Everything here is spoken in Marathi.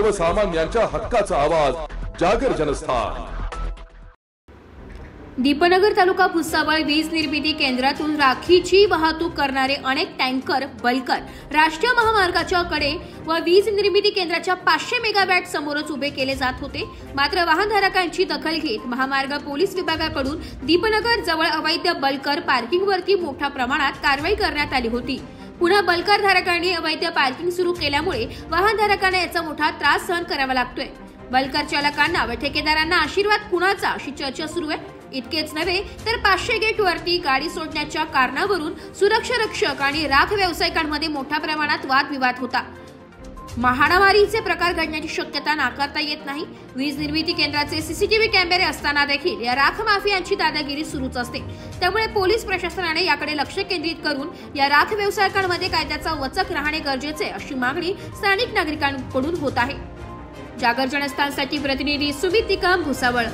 सर्वसामान्यांच्या हक्काचा आवाज जागर जनस्थान। दीपनगर तालुका भुसावळ वीज निर्मिती केंद्रातून राखीची वाहतूक करणारे अनेक टँकर बल्कर राष्ट्रीय महामार्गाच्या कडे व वीज निर्मिती केंद्राच्या 500 मेगावॅट समोरच उभे केले जात होते। मात्र वाहनधारकांची दखल घेत महामार्ग पोलीस विभागाकडून दीपनगर जवळ अवैध बल्कर पार्किंगवरती मोठ्या प्रमाणात कारवाई करण्यात आली होती। पुन्हा बल्कर धारकांनी अवैध पार्किंग सुरू केल्यामुळे वाहनधारकांना याचा मोठा त्रास सहन करावा लागतोय। बल्कर चालकांना व ठेकेदारांना आशीर्वाद कुणाचा अशी चर्चा सुरू आहे। इतकेच नव्हे तर 500 गेटवरती गाडी सोडण्याच्या कारणावरून सुरक्षा रक्षक आणि राख व्यावसायिकांमध्ये मोठ्या प्रमाणात वादविवाद होता। हाणामारीचे प्रकार घडण्याची शक्यता नाकारता येत नाही। वीज निर्मिती केंद्राचे सीसीटीव्ही कॅमेरे असताना देखील या राख माफियांची दादागिरी सुरूच असते। त्यामुळे पोलीस प्रशासनाने याकडे लक्ष केंद्रित करून या राख व्यावसायिकांमध्ये कायद्याचा वचक राहणे गरजेचे अशी मागणी स्थानिक नागरिकांकडून होत आहे। जागर जनस्थानसाठी प्रतिनिधी सुमित निकम, भुसावळ।